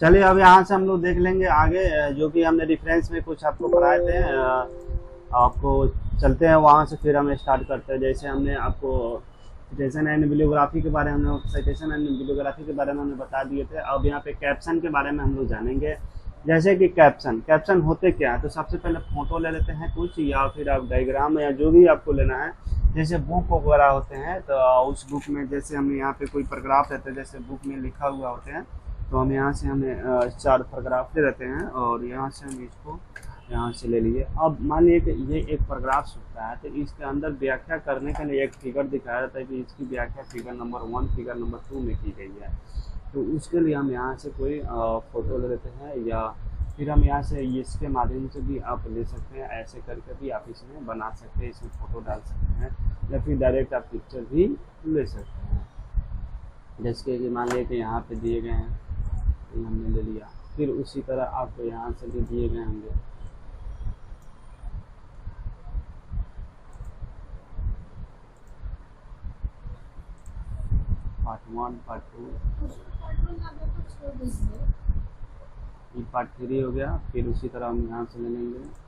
चलिए अब यहाँ से हम लोग देख लेंगे आगे, जो कि हमने रेफरेंस में कुछ आपको पढ़ाए थे। आपको चलते हैं वहाँ से, फिर हम स्टार्ट करते हैं। जैसे हमने आपको सिटेशन एंड बिbliयोग्राफी के बारे में, सिटेशन एंड बिbliयोग्राफी के बारे में हमने बता दिए थे। अब यहाँ पे कैप्शन के बारे में हम लोग जानेंगे। जैसे कि कैप्शन कैप्शन होते क्या है, तो सबसे पहले फोटो ले लेते हैं कुछ, या फिर आप डायग्राम या जो भी आपको लेना है। जैसे बुक वगैरह होते हैं, तो उस बुक में जैसे हम यहाँ पे कोई पैराग्राफ रहते हैं, जैसे बुक में लिखा हुआ होते हैं, तो हम यहाँ से हमें 4 पैराग्राफ ले लेते हैं, और यहाँ से हम इसको यहाँ से ले लीजिए। अब मान लीजिए कि ये एक पैराग्राफ सूखता है, तो इसके अंदर व्याख्या करने के लिए एक फिगर दिखाया जाता है कि इसकी व्याख्या फिगर नंबर 1 फिगर नंबर 2 में की गई है। तो उसके लिए हम यहाँ से कोई फ़ोटो ले लेते हैं, या फिर हम यहाँ से इसके माध्यम से भी आप ले सकते हैं। ऐसे करके भी आप इसमें बना सकते हैं, इसमें फ़ोटो डाल सकते हैं, या फिर डायरेक्ट आप पिक्चर भी ले सकते हैं। जैसे कि मान लीजिए कि यहाँ पे दिए गए हैं, ये हमने ले लिया। फिर उसी तरह आपको यहाँ से भी दिए गए होंगे। पार्ट 1 पार्ट 2, ये पार्ट 3 हो गया। फिर उसी तरह हम यहाँ से ले लेंगे।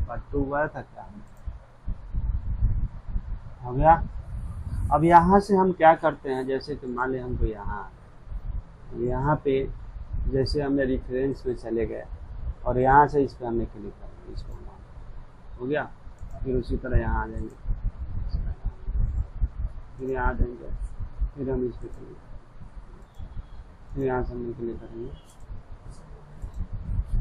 पार्ट 2 हुआ था क्या, हो गया। अब यहाँ से हम क्या करते हैं, जैसे कि मान लिया हमको यहाँ पे जैसे हमने रेफरेंस में चले गए, और यहाँ से इस पर हमने क्लिक कर दिया, इसको हो गया। फिर उसी तरह यहाँ आ जाएंगे, फिर यहाँ आ जाएंगे, फिर हम इस पर क्लिक, फिर यहाँ से हम क्लिक करेंगे।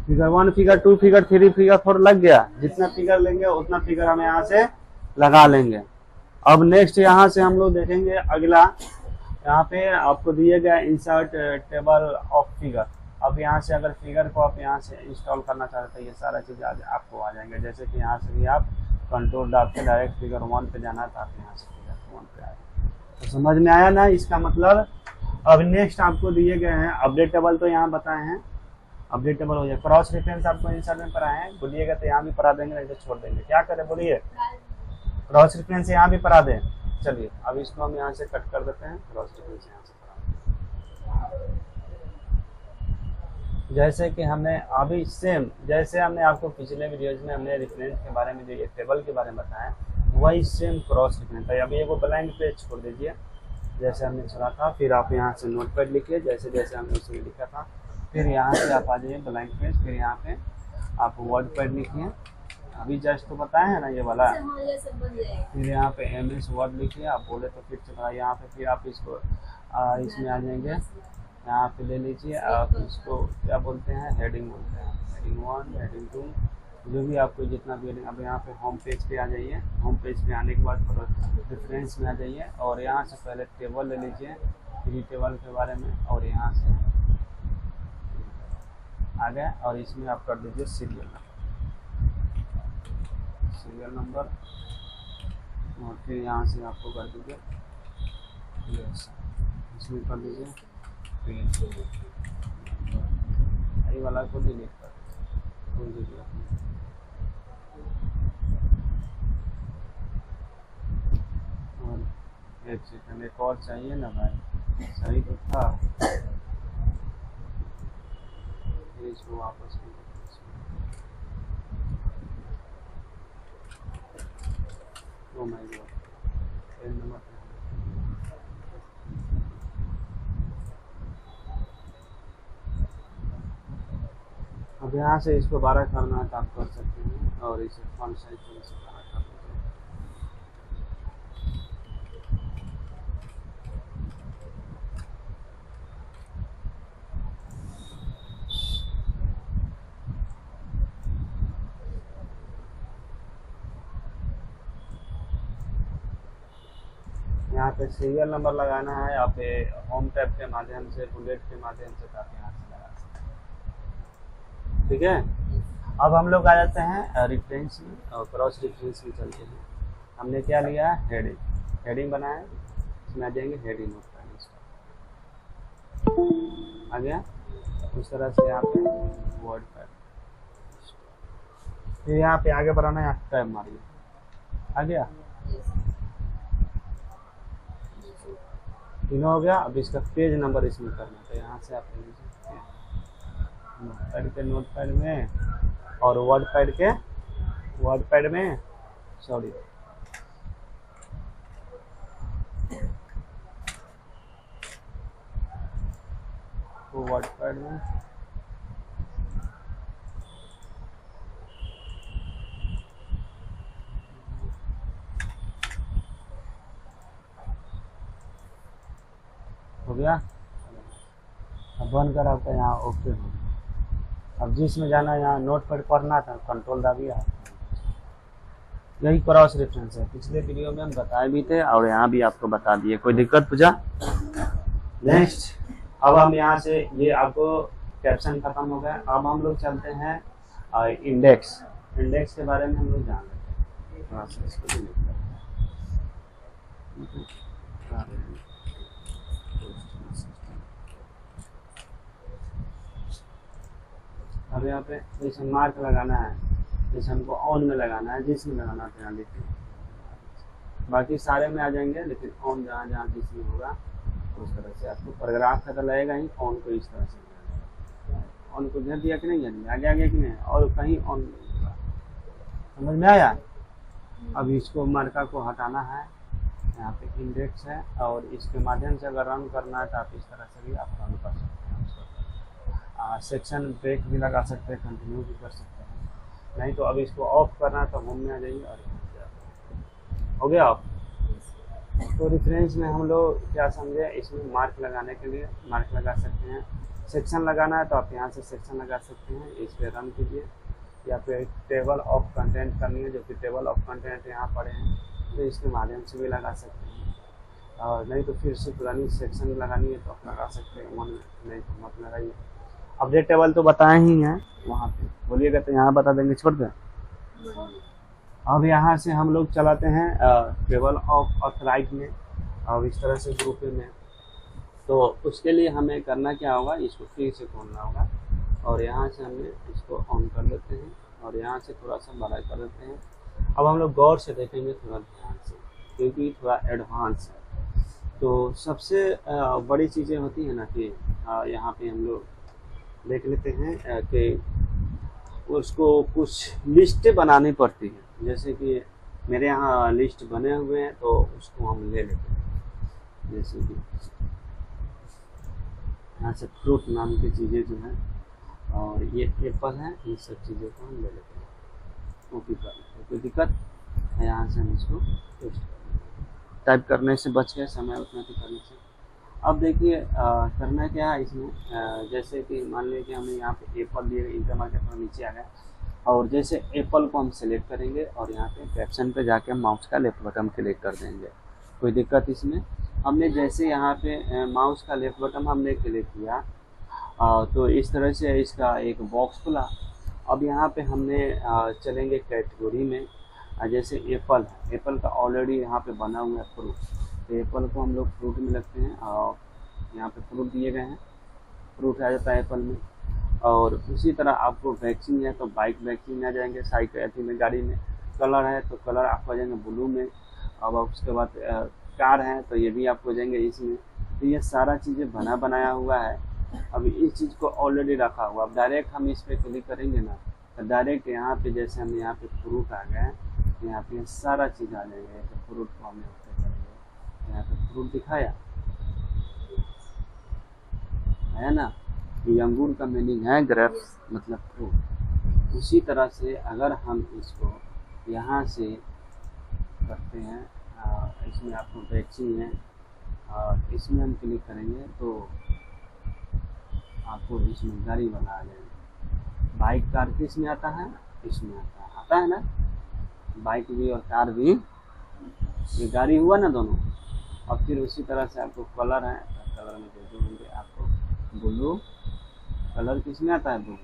फिगर 1 फिगर 2 फिगर 3 फिगर 4 लग गया। जितना फिगर लेंगे उतना फिगर हम यहाँ से लगा लेंगे। अब नेक्स्ट यहाँ से हम लोग देखेंगे अगला, यहाँ पे आपको दिए गया इंसर्ट टेबल ऑफ फिगर। अब यहाँ से अगर फिगर को आप यहाँ से इंस्टॉल करना चाहते हैं, ये सारा चीज़ आपको आ जाएंगे। जैसे कि यहाँ से भी आप कंट्रोल डाल के डायरेक्ट फिगर 1 पे जाना, तो आप यहाँ से फिगर 1 पे आए। तो समझ में आया ना इसका मतलब। अब नेक्स्ट आपको दिए गए हैं अपडेट टेबल, तो यहाँ बताए हैं अपडेट टेबल हो जाए। क्रॉस रेफरेंस आपको इंसर्ट में पढ़ाए हैं, बोलिएगा तो यहाँ भी पढ़ा देंगे, नहीं तो छोड़ देंगे। क्या करें बोलिए, क्रॉस रेफरेंस यहाँ भी पढ़ा दें। चलिए अब इसको हम यहाँ से कट कर देते हैं, क्रॉस रेफरेंस यहाँ से पढ़ा दें। जैसे कि हमने अभी सेम जैसे हमने आपको पिछले वीडियोज में हमने रेफरेंस के बारे में, जो ये टेबल के बारे में बताया, वही सेम क्रॉस रेफरेंस है। अभी एगो ब्लैंक पेज छोड़ दीजिए, जैसे हमने छोड़ा था। फिर आप यहाँ से नोट पैड लिखिए, जैसे जैसे हमने उसमें लिखा था। फिर यहाँ से आप आ जाइए ब्लैंक पेज, फिर यहाँ पे आप वर्ड पैड लिखिए, अभी जस्ट तो बताए हैं ना ये वाला। फिर यहाँ पे MS वर्ड लिखिए, आप बोले तो फिर चला यहाँ पे। फिर आप इसको इसमें आ जाएंगे, यहाँ पे ले लीजिए। आप इसको क्या बोलते हैं, हेडिंग बोलते हैं। हेडिंग 1 हेडिंग 2 जो भी आपको जितना भी। अब यहाँ पे होम पेज पे आ जाइए। होम पेज पे आने के बाद रेफरेंस में आ जाइए, और यहाँ से पहले टेबल ले लीजिए, फ्री टेबल के बारे में, और यहाँ से आ गए। और इसमें आप कर दीजिए सीरियल नंबर, और फिर यहाँ से आपको कर दीजिए इसमें कर दीजिए ये वाला को डिलीट कर दीजिए। और एक सेकंड, एक और चाहिए ना भाई, सही तो था। इसको वापस oh my God, page number. अब यहाँ से इसको 12 करना है तो आप कर सकते हैं, और इसे फॉन्ट साइज थोड़ा सा बड़ा कर दीजिए। यहाँ पे सीरियल नंबर लगाना है, आप होम टैब के माध्यम से, बुलेट के माध्यम से आप यहाँ से लगा सकते हैं। ठीक है, अब हम लोग आ जाते हैं रेफरेंस में और क्रॉस रेफरेंस में चलते हैं। हमने क्या लिया, हेडिंग बनाया, इसमें आ जाएंगे हेडिंग नोट करना, आ गया। उस तरह से यहाँ पे वर्ड पैड, फिर यहाँ पे आगे बढ़ाना है, यहाँ टैब मारिए, आ गया, तीनों हो गया। अब इसका पेज नंबर इसमें करना, तो यहाँ से आप नोटपैड के नोटपैड में और वर्डपैड के वर्डपैड में, सॉरी वर्डपैड में हो गया। अब बंद कर, आपका यहाँ ओके हो गया। अब जिसमें जाना है, यहाँ नोट पर पढ़ना था, कंट्रोल दाबिए, यही क्रॉस रेफरेंस है। पिछले वीडियो में हम बताए भी थे और यहाँ भी आपको बता दिए, कोई दिक्कत पूछा। नेक्स्ट, अब हम यहाँ से, ये आपको कैप्शन खत्म हो गया। अब हम लोग चलते हैं इंडेक्स के बारे में हम लोग जान लेते हैं थोड़ा सा, इसको भी लिखते हैं। अब यहाँ पे जैसे मार्क लगाना है, जैसे हमको ऑन में लगाना है, जिसमें लगाना है यहाँ लिखिए, बाकी सारे में आ जाएंगे, लेकिन ऑन जहाँ जहाँ जिसमें होगा उस तरह से आपको पैराग्राफ का तो लगेगा ही, ऑन को इस तरह से, ऑन को घेर दिया कि नहीं घेर दिया, आगे आगे कि नहीं, और कहीं ऑन समझ में आया। अब इसको मार्का को हटाना है, यहाँ पे इंडेक्स है और इसके माध्यम से अगर रन करना है तो आप इस तरह से भी आप रन कर सकते हैं उसको। सेक्शन ब्रेक भी लगा सकते हैं, कंटिन्यू भी कर सकते हैं, नहीं तो अब इसको ऑफ करना है तो होम में आ जाइए और हो गया ऑफ। तो रेफरेंस में हम लोग क्या समझे, इसमें मार्क लगाने के लिए मार्क लगा सकते हैं, सेक्शन लगाना है तो आप यहाँ से सेक्शन लगा सकते हैं, इस पर रन कीजिए, या फिर टेबल ऑफ कंटेंट करनी है, जो कि टेबल ऑफ कंटेंट यहाँ पड़े हैं तो इसके माध्यम से भी लगा सकते हैं, और नहीं तो फिर से पुरानी सेक्शन लगानी है तो आप लगा सकते हैं, मन नहीं तो मत लगाइए। अपडेट टेबल तो बताए ही हैं, वहाँ पे बोलिएगा तो यहाँ बता देंगे, छोड़ दें। अब यहाँ से हम लोग चलाते हैं टेबल ऑफ ऑथराइज में, और इस तरह से ग्रुप में। तो उसके लिए हमें करना क्या होगा, इसको फिर से खोलना होगा और यहाँ से हमें इसको ऑन कर लेते हैं और यहाँ से थोड़ा सा बड़ा कर देते हैं। अब हम लोग गौर से देखेंगे थोड़ा ध्यान से, क्योंकि थोड़ा एडवांस है। तो सबसे बड़ी चीज़ें होती हैं ना कि यहाँ पे हम लोग देख लेते हैं कि उसको कुछ लिस्ट बनानी पड़ती है, जैसे कि मेरे यहाँ लिस्ट बने हुए हैं तो उसको हम ले लेते हैं। जैसे कि यहाँ से फ्रूट नाम की चीज़ें जो हैं और ये एप्पल है, इन सब चीज़ों को हम ले लेते हैं, कॉपी कर लेते हैं, कोई दिक्कत है। यहाँ से हम इसको टाइप करने से बच गए, समय उतना भी करने से। अब देखिए करना क्या है इसमें, जैसे कि मान लीजिए कि हमें यहाँ पे एप्पल दिए, इंटर मार्क के नीचे आ गया, और जैसे एप्पल को हम सेलेक्ट करेंगे और यहाँ पे कैप्शन पे जाके माउस का लेफ्ट बटन क्लिक कर देंगे, कोई दिक्कत इसमें। हमने जैसे यहाँ पे माउस का लेफ्ट बटन हमने क्लिक किया तो इस तरह से इसका एक बॉक्स खुला। अब यहाँ पे हमने चलेंगे कैटेगरी में, जैसे एप्पल है, एप्पल का ऑलरेडी यहाँ पे बना हुआ है फ्रूट, तो एप्पल को हम लोग फ्रूट में लगते हैं और यहाँ पे फ्रूट दिए गए हैं, फ्रूट आ जाता है एप्पल में। और उसी तरह आपको वैक्सीन है तो बाइक वैक्सीन में आ जाएंगे, साइकिल में गाड़ी में। कलर है तो कलर आपको आ जाएंगे ब्लू में। अब उसके बाद कार है तो ये भी आपको हो जाएंगे इसमें। तो ये सारा चीज़ें बनाया हुआ है। अब इस चीज़ को ऑलरेडी रखा हुआ, अब डायरेक्ट हम इस पर क्लिक करेंगे ना तो डायरेक्ट यहाँ पे जैसे हम यहाँ पे फ्रूट आ गए, यहाँ पे सारा चीज़ आ जाएगा। तो फ्रूट को हमने ओके करेंगे, यहाँ पे फ्रूट दिखाया है ना, ये अंगूर का मीनिंग है ग्रेप्स मतलब फ्रूट। उसी तरह से अगर हम इसको यहाँ से करते हैं, इसमें आपको वैक्सीन है और इसमें हम क्लिक करेंगे तो आपको इसमें गाड़ी वाला आ जाएगा। बाइक कार किस में आता है, इसमें आता है ना, बाइक भी और कार भी, ये गाड़ी हुआ ना दोनों। और फिर उसी तरह से आपको कलर है, कलर में दे देंगे आपको ब्लू। कलर किस में आता है? ब्लू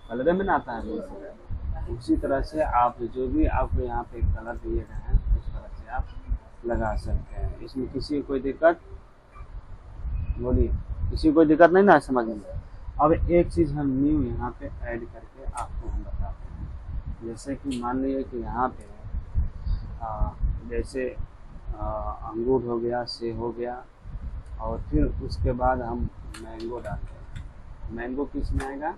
कलर में ना आता है ब्लू। उसी तरह से आप जो भी आपको यहाँ पे कलर दिए गए हैं उस तरह से आप लगा सकते हैं। इसमें किसी को कोई दिक्कत? बोलिए, किसी को कोई दिक्कत नहीं ना समझ में? अब एक चीज़ हम न्यू यहाँ पे ऐड करके आपको हम बताते हैं। जैसे कि मान लीजिए कि यहाँ पे जैसे अंगूर हो गया, सेब हो गया, और फिर उसके बाद हम मैंगो डालते हैं। मैंगो किस में आएगा?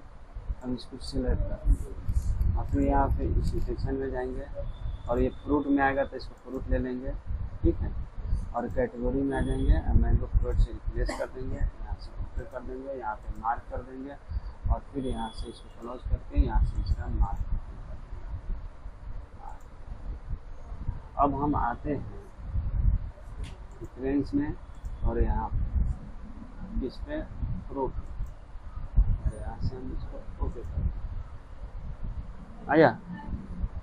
हम इसको सिलेक्ट करेंगे और फिर यहाँ पे इसी सेक्शन में जाएंगे और ये फ्रूट में आएगा तो इसको फ्रूट ले लेंगे, ठीक है। और कैटेगरी में आ जाएंगे, मैंगो फ्रूट से रिप्लेस कर देंगे, यहाँ से ओके कर देंगे, यहाँ पे मार्क कर देंगे और फिर यहाँ से इसको क्लोज करके यहाँ से इसका मार्क कर देंगे। अब हम आते हैं डिफरेंस में और यहाँ इस पे फ्रूट, यहाँ से हम इसको ओके कर देंगे। आया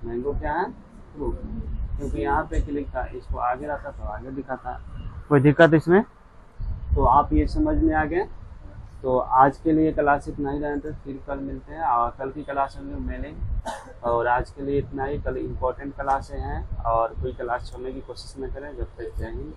मैंगो क्या है? फ्रूट। क्योंकि यहाँ पे क्लिक था, इसको आगे रहता तो आगे दिखाता। कोई दिक्कत इसमें? तो आप ये समझ में आ गए। तो आज के लिए क्लास इतना ही रहने, तो फिर कल मिलते हैं और कल की क्लास में मिलेंगे। और आज के लिए इतना ही। कल इम्पोर्टेंट क्लासें हैं और कोई क्लास छोड़ने की कोशिश न करें। जब तक जय हिंद।